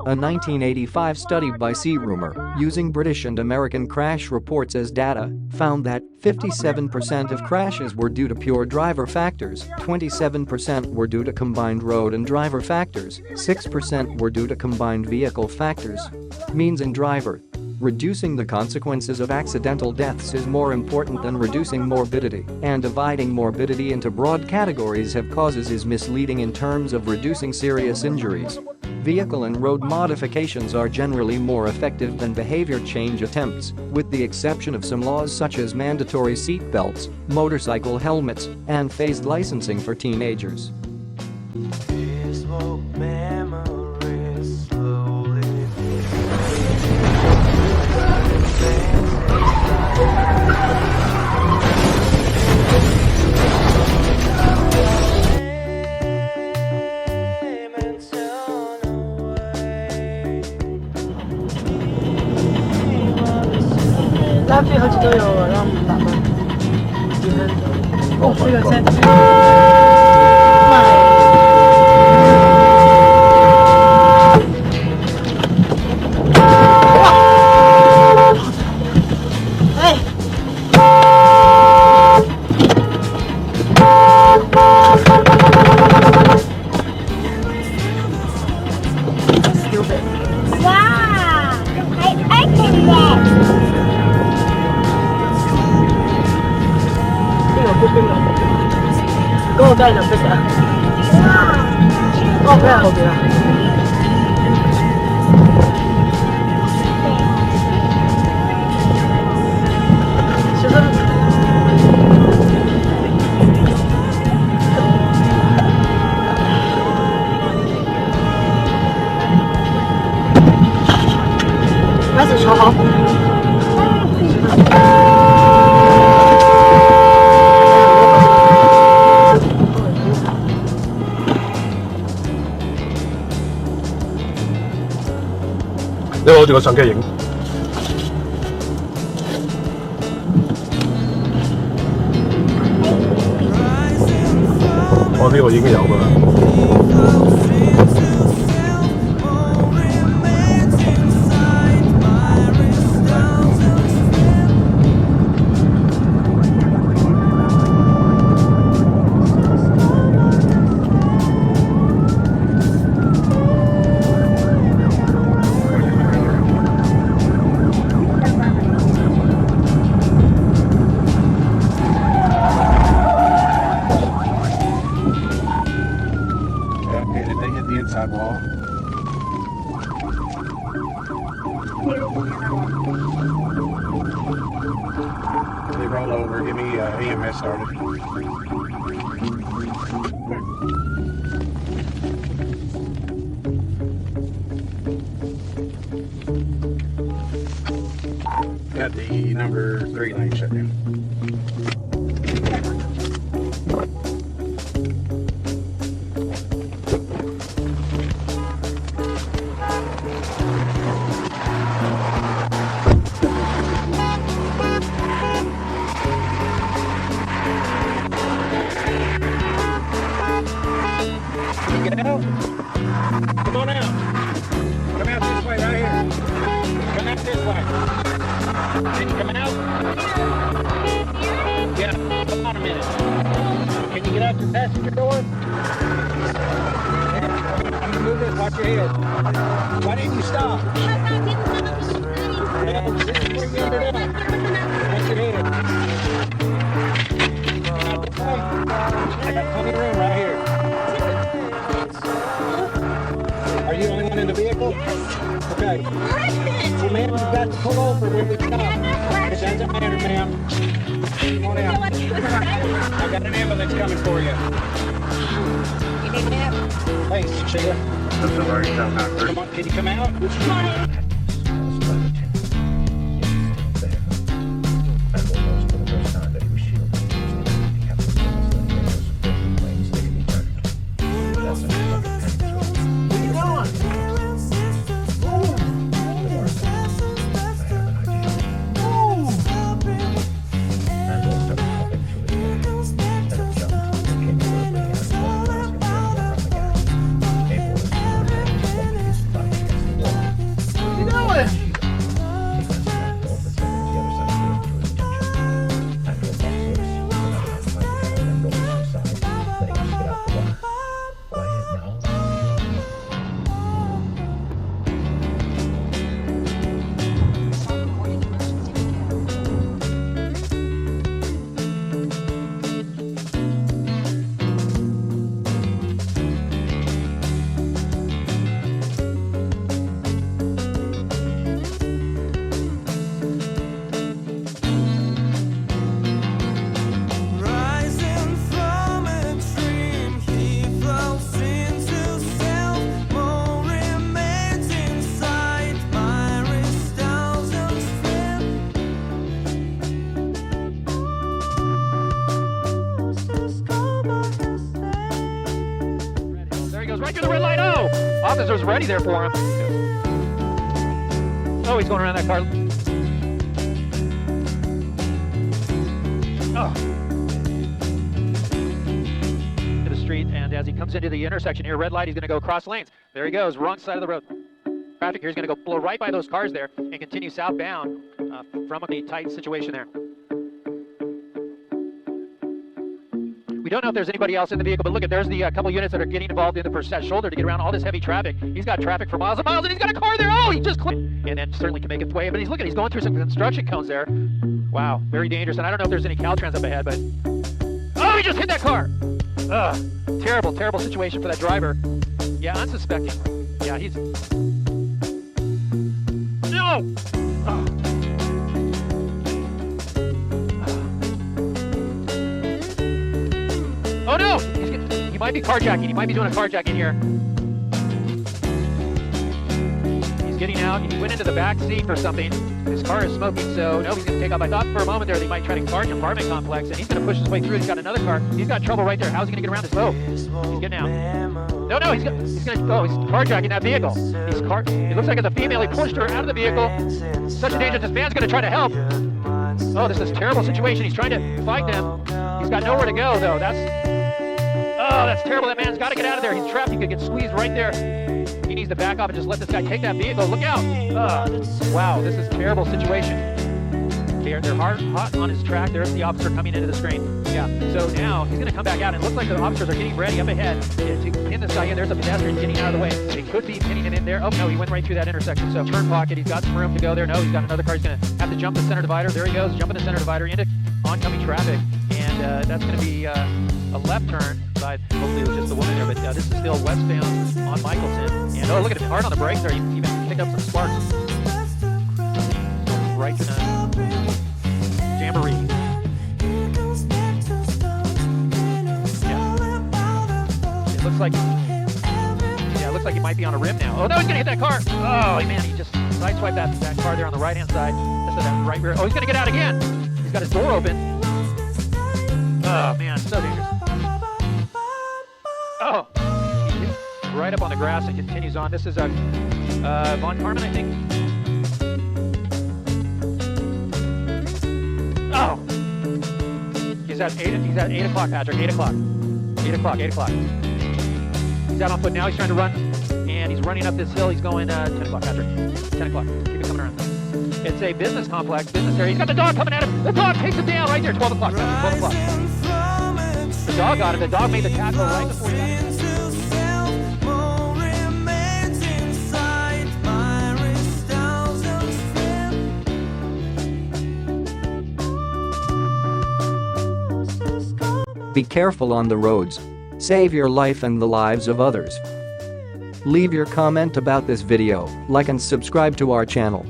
A 1985 study by C-Rumor, using British and American crash reports as data, found that 57% of crashes were due to pure driver factors, 27% were due to combined road and driver factors, 6% were due to combined vehicle factors. Means and driver. Reducing the consequences of accidental deaths is more important than reducing morbidity, and dividing morbidity into broad categories of causes is misleading in terms of reducing serious injuries. Vehicle and road modifications are generally more effective than behavior change attempts, with the exception of some laws such as mandatory seat belts, motorcycle helmets, and phased licensing for teenagers.拉菲好几都有，让我们打扮。哦，这个在给我带着这个。哦，不要后边。其实。开始调好。你攞住個相機影。我呢個已經有㗎啦。Inside wall. They roll over, get me EMS started. Got the number 3 lane shut down. Get out. Come on out. Come out this way right here. Come out this way. Can you come out? Yeah, hold on a minute. Can you get out the passenger door? I'm going to move this. Watch your head. Why didn't you stop? This is where you ended up. Watch your head. I got plenty of room right here. Are you the only one in the vehicle? Yes. Okay. Well, ma'am, you've got to pull over when we stop. It doesn't matter, ma'am. Come on out. I got an ambulance coming for you. You need help? Thanks, Sheila. Come on, can you come out? Come on in. right through the red light. Oh, officer's ready there for him. Oh, he's going around that car. Oh. To the street, and as he comes into the intersection here, red light, he's going to go across lanes. There he goes, wrong side of the road. Traffic here is going to go blow right by those cars there and continue southbound from a tight situation there. We don't know if there's anybody else in the vehicle, but look at, there's the couple units that are getting involved in the first shoulder to get around all this heavy traffic. He's got traffic for miles and miles, and he's got a car there. Oh, he just clipped, and then certainly can make its way. But he's going through some construction cones there. Wow, very dangerous. And I don't know if there's any Caltrans up ahead, but oh, he just hit that car. Ugh, terrible, terrible situation for that driver. Yeah, unsuspecting. Yeah, he's no. Oh no! He might be carjacking. He might be doing a carjacking here. He's getting out. He went into the back seat for something. His car is smoking, so no, he's going to take off. I thought for a moment there they might try to car an apartment complex, and he's going to push his way through. He's got another car. He's got trouble right there. How's he going to get around this? Oh, he's getting out. No, he's carjacking that vehicle. It looks like it's a female. He pushed her out of the vehicle. Such a danger. This man's going to try to help. Oh, this is a terrible situation. He's trying to fight them. He's got nowhere to go, though. That's terrible. That man's got to get out of there. He's trapped. He could get squeezed right there. He needs to back off and just let this guy take that vehicle. Look out. Wow, this is a terrible situation. They're hot on his track. There's the officer coming into the screen. Yeah, so now he's going to come back out. And it looks like the officers are getting ready up ahead to pin this guy in. There's a pedestrian getting out of the way. They could be pinning him in there. Oh, no, he went right through that intersection. So turn pocket. He's got some room to go there. No, he's got another car. He's going to have to jump the center divider. There he goes, jumping the center divider into oncoming traffic. And that's going to be a left turn. Hopefully it was just the woman there, but this is still westbound on Michelson. And oh, look at him, hard on the brakes there. He even picked up some sparks. Right to the jamboree. Yeah. It looks like he might be on a rim now. Oh no, he's gonna hit that car. Oh man, he just sideswiped that car there on the right hand side. Just at that right rear. Oh, he's gonna get out again. He's got his door open. Oh man, so dangerous. Oh, right up on the grass and continues on. This is Von Carmen, I think. Oh, he's at 8 o'clock, Patrick. 8 o'clock. 8 o'clock. 8 o'clock. He's out on foot now. He's trying to run, and he's running up this hill. He's going 10 o'clock, Patrick. 10 o'clock. Keep it coming around. It's a business complex, business area. He's got the dog coming at him. The dog takes him down right there. 12 o'clock. 12 o'clock. The dog got him. The dog made the tackle right before he got him. Be careful on the roads. Save your life and the lives of others. Leave your comment about this video, like and subscribe to our channel.